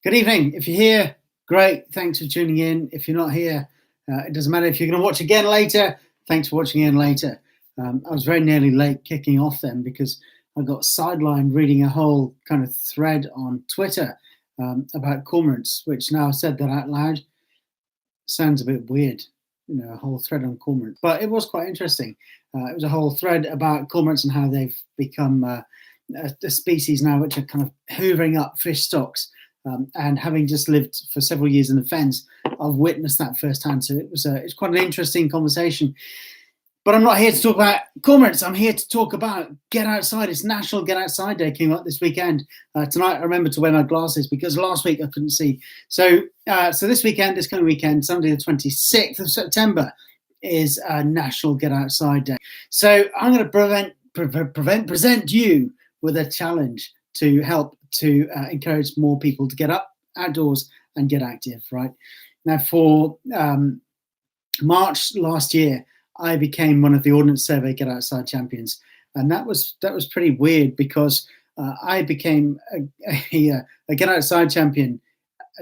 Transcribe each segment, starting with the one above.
Good evening. If you're here, great. Thanks for tuning in. If you're not here, it doesn't matter. If you're going to watch again later, thanks for watching again later. I was very nearly late kicking off then because I got sidelined reading a whole kind of thread on Twitter about cormorants, which now I've said that out loud sounds a bit weird, a whole thread on cormorants. But it was quite interesting. It was a whole thread about cormorants and how they've become a species now which are kind of hoovering up fish stocks. And having just lived for several years in the fens, I've witnessed that firsthand. So it's quite an interesting conversation. But I'm not here to talk about cormorants. I'm here to talk about Get Outside. It's National Get Outside Day coming up this weekend. Tonight, I remember to wear my glasses because last week I couldn't see. So this weekend, this coming weekend, Sunday the 26th of September, is National Get Outside Day. So I'm going to present you with a challenge to help to encourage more people to get up outdoors and get active, right? Now, for March last year, I became one of the Ordnance Survey Get Outside champions. And that was pretty weird because I became a Get Outside champion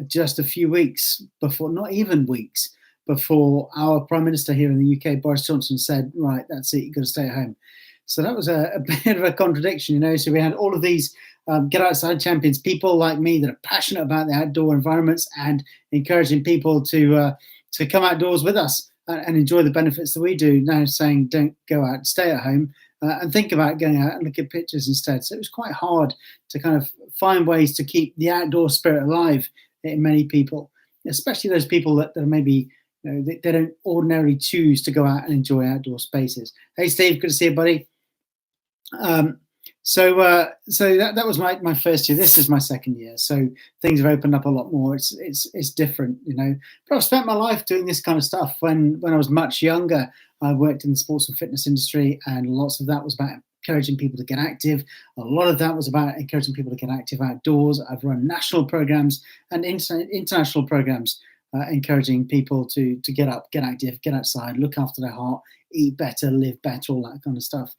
just a few weeks before, not even weeks, before our Prime Minister here in the UK, Boris Johnson, said, right, that's it, you've got to stay at home. So that was a bit of a contradiction, So we had all of these Get Outside champions, people like me that are passionate about the outdoor environments and encouraging people to come outdoors with us and enjoy the benefits that we do. Now saying don't go out, stay at home and think about going out and look at pictures instead. So it was quite hard to kind of find ways to keep the outdoor spirit alive in many people, especially those people that are maybe they don't ordinarily choose to go out and enjoy outdoor spaces. Hey Steve, good to see you, buddy. So that was my first year. This is my second year. So things have opened up a lot more. It's different, But I've spent my life doing this kind of stuff. When I was much younger, I worked in the sports and fitness industry, and lots of that was about encouraging people to get active. A lot of that was about encouraging people to get active outdoors. I've run national programs and international programs, encouraging people to get up, get active, get outside, look after their heart, eat better, live better, all that kind of stuff.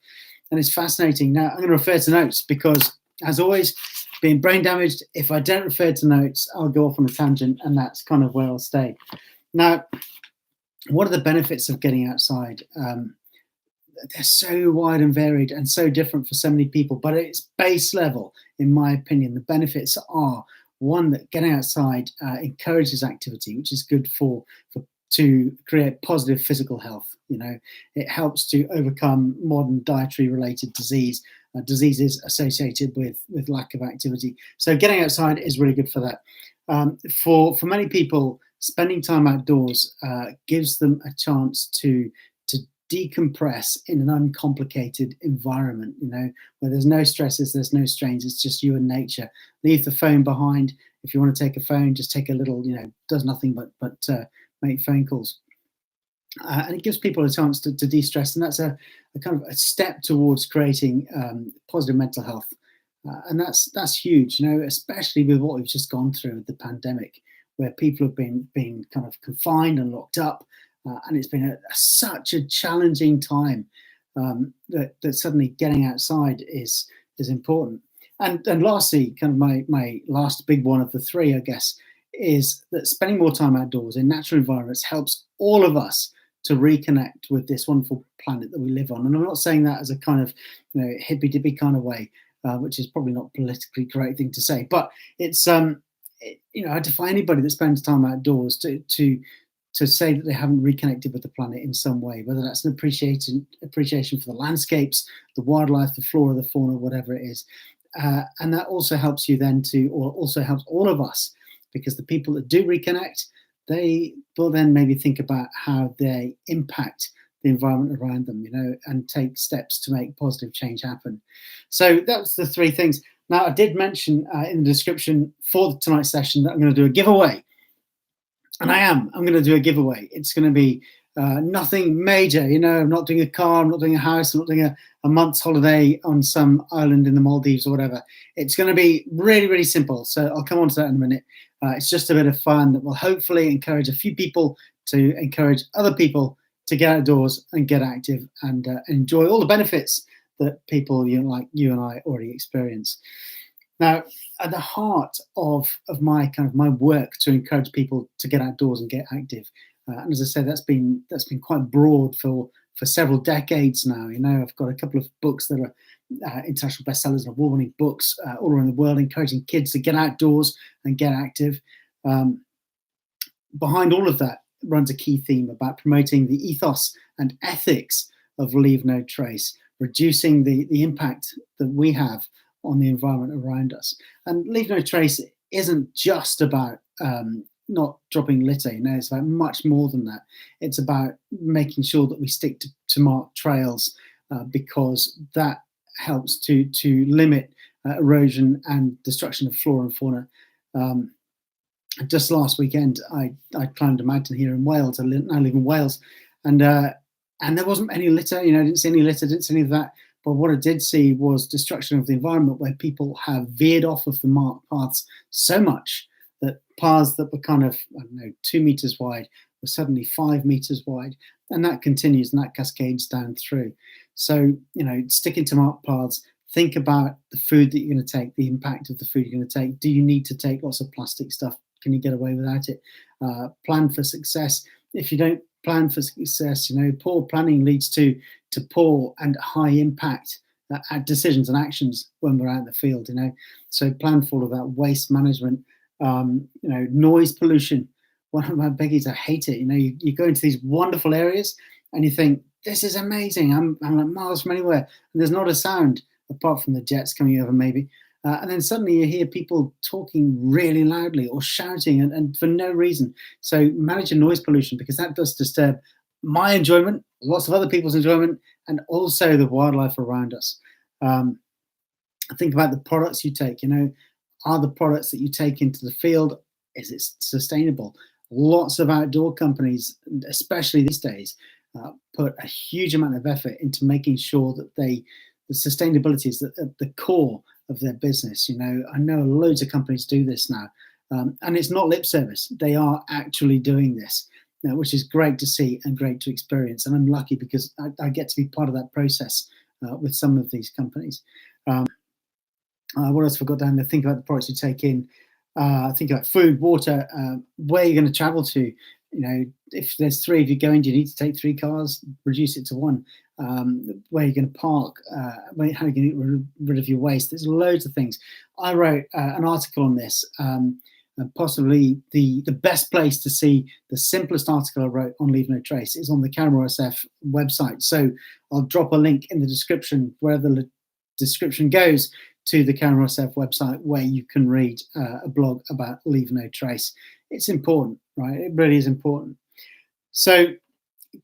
And it's fascinating. Now, I'm going to refer to notes because, as always, being brain damaged, if I don't refer to notes, I'll go off on a tangent, and that's kind of where I'll stay. Now, what are the benefits of getting outside? They're so wide and varied and so different for so many people, but at its base level, in my opinion, the benefits are, one, that getting outside encourages activity, which is good to create positive physical health. It helps to overcome modern dietary related diseases associated with lack of activity. So getting outside is really good for that. For many people, spending time outdoors gives them a chance to decompress in an uncomplicated environment, where there's no stresses, there's no strains, it's just you and nature. Leave the phone behind. If you want to take a phone, just take a little, does nothing but make phone calls. And it gives people a chance to de-stress, and that's a kind of a step towards creating positive mental health. And that's huge, especially with what we've just gone through with the pandemic, where people have been kind of confined and locked up. And it's been such a challenging time that suddenly getting outside is important. And lastly, kind of my last big one of the three, I guess, is that spending more time outdoors in natural environments helps all of us to reconnect with this wonderful planet that we live on. And I'm not saying that as a kind of hippy-dippy kind of way, which is probably not politically correct thing to say, but it's I defy anybody that spends time outdoors to say that they haven't reconnected with the planet in some way, whether that's an appreciation for the landscapes, the wildlife, the flora, the fauna, whatever it is. And that also helps you then or also helps all of us, because the people that do reconnect, they will then maybe think about how they impact the environment around them, and take steps to make positive change happen. So that's the three things. Now, I did mention in the description for tonight's session that I'm going to do a giveaway. And I'm going to do a giveaway. It's going to be nothing major, I'm not doing a car, I'm not doing a house, I'm not doing a month's holiday on some island in the Maldives or whatever. It's going to be really, really simple. So I'll come on to that in a minute. It's just a bit of fun that will hopefully encourage a few people to encourage other people to get outdoors and get active and enjoy all the benefits that people like you and I already experience. Now, at the heart of my work to encourage people to get outdoors and get active, and as I said, that's been quite broad for several decades now. You know, I've got a couple of books that are international bestsellers and award-winning books all around the world, encouraging kids to get outdoors and get active. Um, Behind all of that runs a key theme about promoting the ethos and ethics of Leave No Trace, reducing the impact that we have on the environment around us. And Leave No Trace isn't just about not dropping litter. You know, it's about much more than that. It's about making sure that we stick to marked trails because that helps to limit erosion and destruction of flora and fauna. Um, just last weekend, I climbed a mountain here in Wales. I now live in Wales, and and there wasn't any litter. You know, I didn't see any litter, didn't see any of that. But what I did see was destruction of the environment, where people have veered off of the marked paths so much that paths that were kind of, I don't know, 2 meters wide were suddenly 5 meters wide, and that continues and that cascades down through. So, you know, sticking to marked paths. Think about the food that you're going to take, the impact of the food you're going to take. Do you need to take lots of plastic stuff? Can you get away without it? Plan for success. If you don't plan for success, you know, poor planning leads to poor and high impact decisions and actions when we're out in the field. You know, so plan for all of that. Waste management. You know, noise pollution. One of my biggies. I hate it. You know, you go into these wonderful areas and you think this is amazing. I'm like miles from anywhere, and there's not a sound apart from the jets coming over, maybe. And then suddenly you hear people talking really loudly or shouting and for no reason. So manage your noise pollution, because that does disturb my enjoyment, lots of other people's enjoyment, and also the wildlife around us. Um, think about the products you take. You know, are the products that you take into the field, is it sustainable? Lots of outdoor companies, especially these days, put a huge amount of effort into making sure that the sustainability is at the core of their business. You know, I know loads of companies do this now, and it's not lip service. They are actually doing this, which is great to see and great to experience. And I'm lucky because I get to be part of that process with some of these companies. What else have I got down there? Think about the products you take in. Think about food, water, where you're going to travel to. You know, if there's three of you going, do you need to take 3 cars? Reduce it to 1. Where you're going to park, how you're going to get rid of your waste. There's loads of things. I wrote an article on this, possibly the best place to see the simplest article I wrote on Leave No Trace is on the Camera SF website. So I'll drop a link in the description, where the description goes to the Camera SF website, where you can read a blog about Leave No Trace. It's important, right? It really is important. So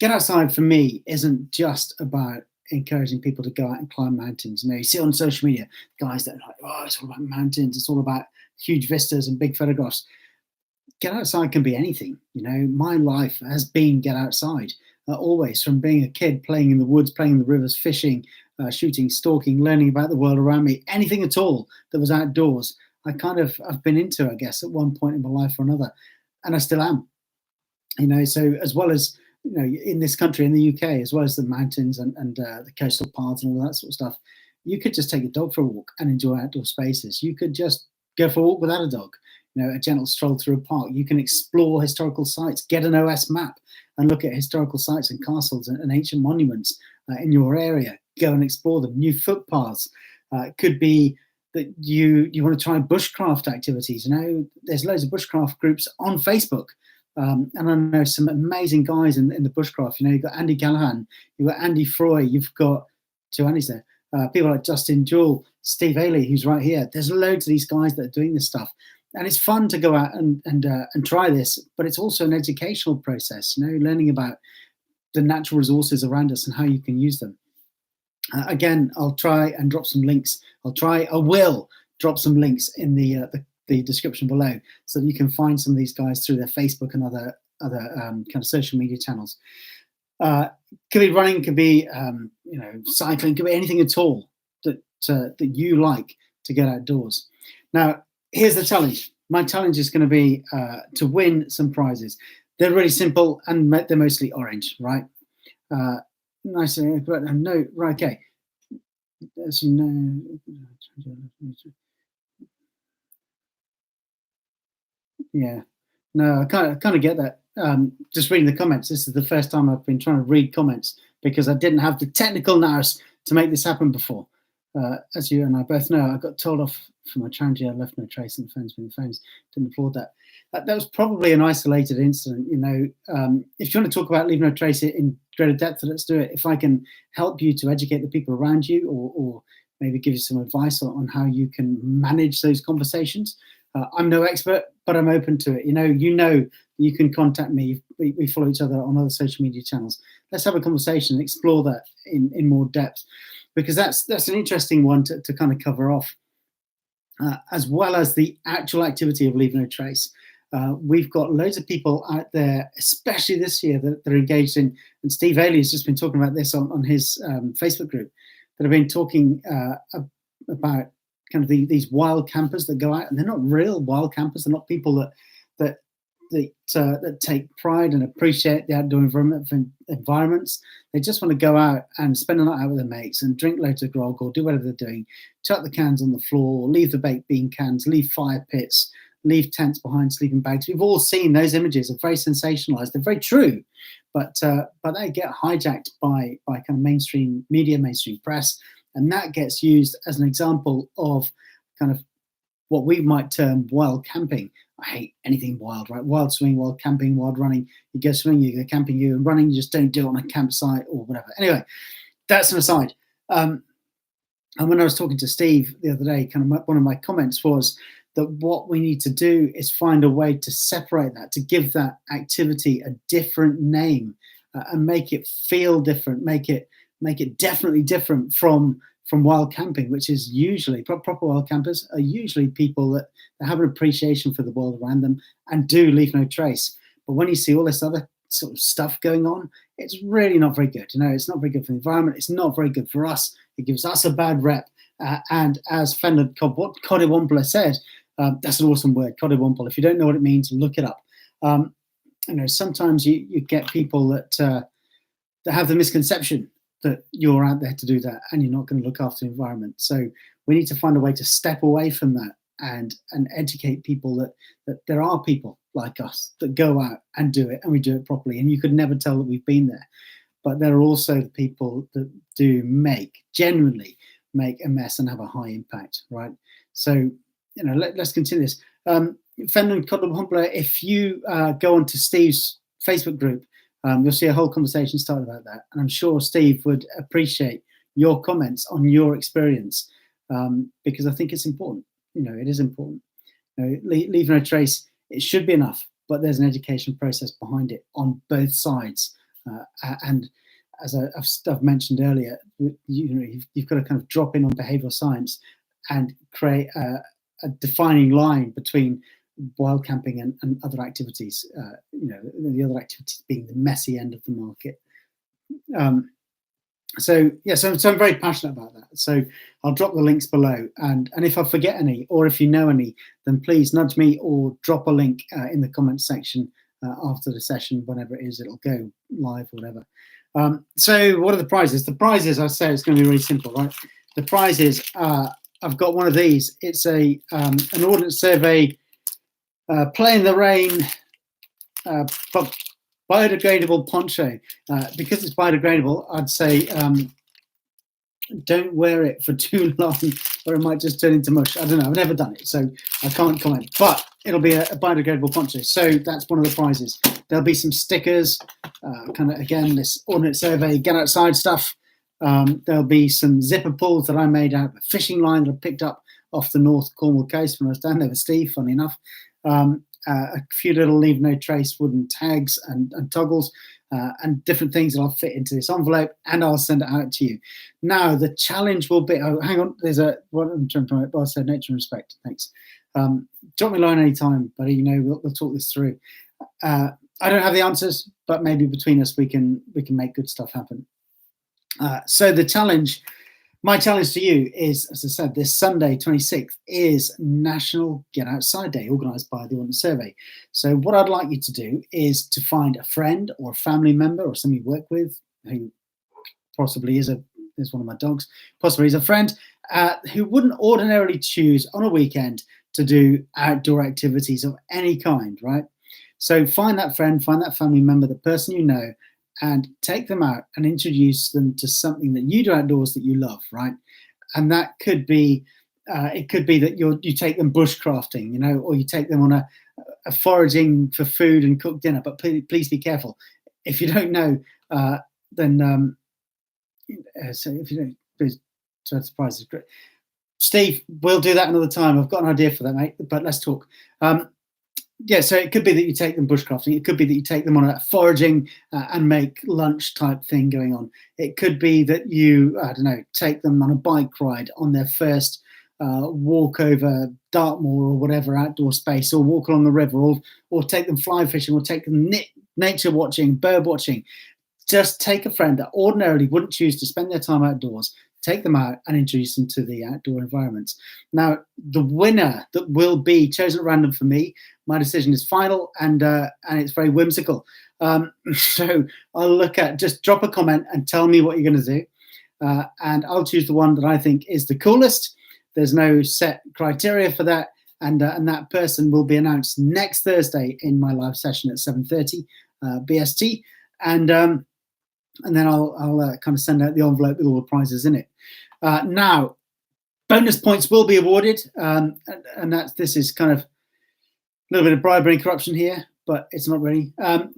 Get Outside for me isn't just about encouraging people to go out and climb mountains. You know, you see on social media guys that are like, oh, it's all about mountains, it's all about huge vistas and big photographs. Get Outside can be anything. You know, my life has been Get Outside, always, from being a kid, playing in the woods, playing in the rivers, fishing, shooting, stalking, learning about the world around me, anything at all that was outdoors. I've been into, I guess, at one point in my life or another, and I still am. You know, so as well as, you know, in this country, in the UK, as well as the mountains and the coastal paths and all that sort of stuff, you could just take a dog for a walk and enjoy outdoor spaces. You could just go for a walk without a dog, you know, a gentle stroll through a park. You can explore historical sites, get an OS map and look at historical sites and castles and ancient monuments in your area. Go and explore them. New footpaths. It could be that you want to try bushcraft activities. You know, there's loads of bushcraft groups on Facebook. And I know some amazing guys in the bushcraft. You know, you've got Andy Callahan, you've got Andy Froy, you've got 2 Andys there. People like Justin Jewell, Steve Ailey, who's right here. There's loads of these guys that are doing this stuff, and it's fun to go out and try this. But it's also an educational process. You know, learning about the natural resources around us and how you can use them. Again, I'll try and drop some links. I will drop some links in the description below, so that you can find some of these guys through their Facebook and other kind of social media channels. Could be running, could be you know, cycling, could be anything at all that you like to get outdoors. Now, here's the challenge. My challenge is going to be to win some prizes. They're really simple and they're mostly orange, right? Nice. No, right. Okay. As you know, Yeah. No, I kind of get that. Just reading the comments, this is the first time I've been trying to read comments because I didn't have the technical nous to make this happen before. As you and I both know, I got told off for my charity. I left no trace on the phones being the phones. Didn't applaud that. That was probably an isolated incident. If you want to talk about leaving no trace in greater depth, let's do it. If I can help you to educate the people around you, or maybe give you some advice on how you can manage those conversations. I'm no expert, but I'm open to it. You can contact me. We follow each other on other social media channels. Let's have a conversation and explore that in more depth, because that's an interesting one to kind of cover off, as well as the actual activity of Leave No Trace. We've got loads of people out there, especially this year, that are engaged in, and Steve Ailey has just been talking about this on his Facebook group, that have been talking about kind of these wild campers that go out, and they're not real wild campers. They're not people that take pride and appreciate the outdoor environments. They just want to go out and spend a night out with their mates and drink loads of grog or do whatever they're doing, chuck the cans on the floor, leave the baked bean cans, leave fire pits, leave tents behind sleeping bags. We've all seen those images. Are very sensationalized. They're very true, but they get hijacked by kind of mainstream media, mainstream press, and that gets used as an example of kind of what we might term wild camping. I hate anything wild, right? Wild swimming, wild camping, wild running. You go swimming, you go camping, you go running, you just don't do it on a campsite or whatever. Anyway, that's an aside. And when I was talking to Steve the other day, kind of one of my comments was that what we need to do is find a way to separate that, to give that activity a different name, and make it feel different, make it definitely different from wild camping, which is usually proper wild campers are usually people that have an appreciation for the world around them and do leave no trace. But when you see all this other sort of stuff going on, it's really not very good. It's not very good for the environment. It's not very good for us. It gives us a bad rep. And as Fenland Codewampler said, that's an awesome word, Codewampler. If you don't know what it means, look it up. Sometimes you get people that have the misconception that you're out there to do that and you're not going to look after the environment. So we need to find a way to step away from that and educate people that there are people like us that go out and do it, and we do it properly. And you could never tell that we've been there. But there are also the people that do genuinely make a mess and have a high impact, right? So, let's continue this. Fenland Codewampler, if you go onto Steve's Facebook group, you'll see a whole conversation started about that. And I'm sure Steve would appreciate your comments on your experience, because I think it's important. It is important. Leave no trace, it should be enough, but there's an education process behind it on both sides. And as I've mentioned earlier, you've got to kind of drop in on behavioral science and create a defining line between wild camping and other activities, the other activities being the messy end of the market. So I'm very passionate about that. So I'll drop the links below, and if I forget any, or if you know any, then please nudge me or drop a link in the comments section after the session, whenever it is, it'll go live or whatever. So what are the prizes? The prizes, I say, it's going to be really simple, right? The prizes, I've got one of these. It's an Ordnance Survey play in the rain biodegradable poncho. Because it's biodegradable, I'd say don't wear it for too long, or it might just turn into mush. I don't know. I've never done it, so I can't comment. But it'll be a biodegradable poncho. So that's one of the prizes. There'll be some stickers, kind of, again, this Ordnance Survey Get Outside stuff. There'll be some zipper pulls that I made out of a fishing line that I picked up off the North Cornwall coast when I was down there with Steve, funny enough. A few little leave no trace wooden tags and toggles, and different things that I'll fit into this envelope, and I'll send it out to you. Now, the challenge will be, hang on, there's what I'm trying to promote. I said nature and respect. Thanks. Drop me a line anytime, buddy. We'll talk this through. I don't have the answers, but maybe between us we can make good stuff happen. So the challenge, my challenge to you is, as I said, this Sunday, 26th, is National Get Outside Day, organised by the Ordnance Survey. So what I'd like you to do is to find a friend or a family member or someone you work with who possibly is one of my dogs, possibly is a friend, who wouldn't ordinarily choose on a weekend to do outdoor activities of any kind, right? So find that friend, find that family member, the person you know, and take them out and introduce them to something that you do outdoors that you love, right? And that could be, it could be that you take them bushcrafting, or you take them on a foraging for food and cook dinner. But please be careful. If you don't know, then so if you don't, please, so surprise is great. Steve, we'll do that another time. I've got an idea for that, mate. But let's talk. Yeah, so it could be that you take them bushcrafting. It could be that you take them on a foraging and make lunch type thing going on. It could be that you, I don't know, take them on a bike ride on their first walk over Dartmoor or whatever outdoor space, or walk along the river, or take them fly fishing, or take them nature watching, bird watching. Just take a friend that ordinarily wouldn't choose to spend their time outdoors, take them out and introduce them to the outdoor environments. Now, the winner that will be chosen at random for me, my decision is final, and it's very whimsical. So I'll look at, just drop a comment and tell me what you're going to do. And I'll choose the one that I think is the coolest. There's no set criteria for that. And that person will be announced next Thursday in my live session at 7:30 BST. And then I'll kind of send out the envelope with all the prizes in it. Now, bonus points will be awarded, and this is kind of a little bit of bribery and corruption here, but it's not really.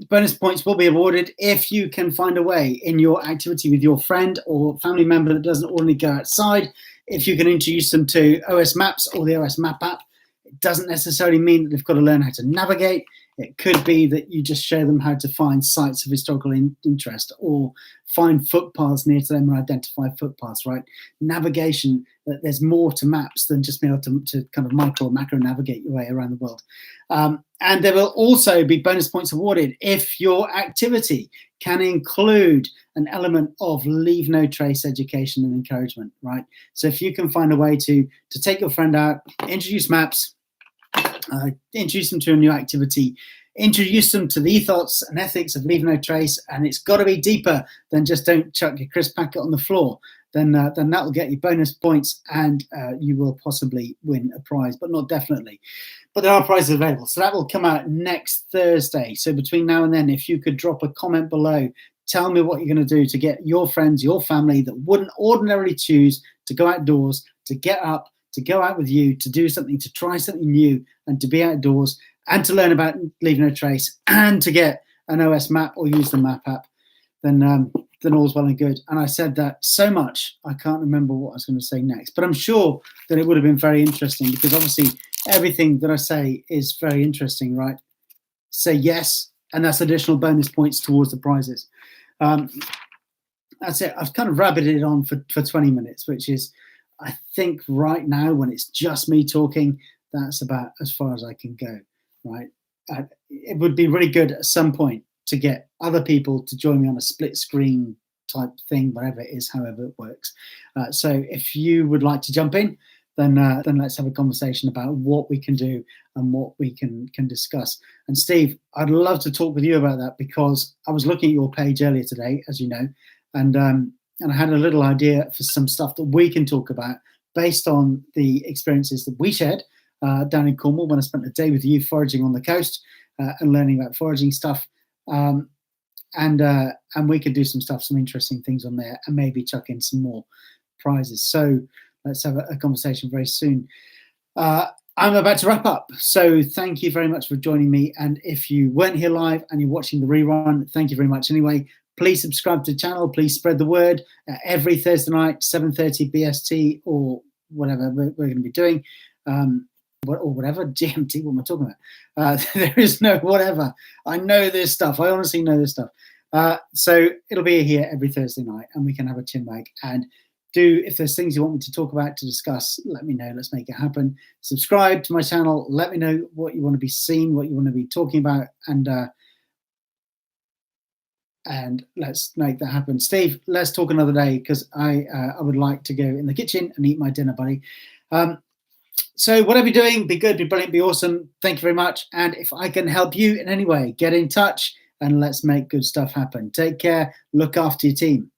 Bonus points will be awarded if you can find a way in your activity with your friend or family member that doesn't ordinarily go outside. If you can introduce them to OS Maps or the OS Map app, it doesn't necessarily mean that they've got to learn how to navigate. It could be that you just show them how to find sites of historical interest, or find footpaths near to them or identify footpaths, right? Navigation, there's more to maps than just being able to kind of micro or macro navigate your way around the world. And there will also be bonus points awarded if your activity can include an element of leave no trace education and encouragement, right? So if you can find a way to take your friend out, introduce maps, introduce them to a new activity, introduce them to the ethos and ethics of leave no trace, and it's got to be deeper than just don't chuck your crisp packet on the floor, then that will get you bonus points, and you will possibly win a prize, but not definitely. But there are prizes available, so that will come out next Thursday. So between now and then, if you could drop a comment below, tell me what you're going to do to get your friends, your family that wouldn't ordinarily choose to go outdoors, to get up, to go out with you, to do something, to try something new, and to be outdoors, and to learn about Leave No Trace, and to get an OS map or use the map app, then all's well and good. And I said that so much, I can't remember what I was going to say next. But I'm sure that it would have been very interesting, because obviously everything that I say is very interesting, right? Say yes, and that's additional bonus points towards the prizes. That's it. I've kind of rabbited it on for 20 minutes, which is, I think right now, when it's just me talking, that's about as far as I can go, right? It would be really good at some point to get other people to join me on a split screen type thing, whatever it is, however it works. So if you would like to jump in, then let's have a conversation about what we can do and what we can discuss. And Steve, I'd love to talk with you about that, because I was looking at your page earlier today, as you know, and I had a little idea for some stuff that we can talk about based on the experiences that we shared down in Cornwall when I spent a day with you foraging on the coast and learning about foraging stuff. And we could do some interesting things on there, and maybe chuck in some more prizes. So let's have a conversation very soon. I'm about to wrap up, so thank you very much for joining me. And if you weren't here live and you're watching the rerun, thank you very much anyway. Please subscribe to the channel. Please spread the word. Every Thursday night, 7:30 BST, or whatever we're going to be doing, or whatever, GMT, what am I talking about? There is no whatever. I know this stuff. I honestly know this stuff. So it'll be here every Thursday night, and we can have a chinwag. And if there's things you want me to talk about, to discuss, let me know. Let's make it happen. Subscribe to my channel. Let me know what you want to be seen, what you want to be talking about, and let's make that happen. Steve, let's talk another day, because I would like to go in the kitchen and eat my dinner, buddy. So whatever you're doing, be good, be brilliant, be awesome. Thank you very much. And if I can help you in any way, get in touch and let's make good stuff happen. Take care. Look after your team.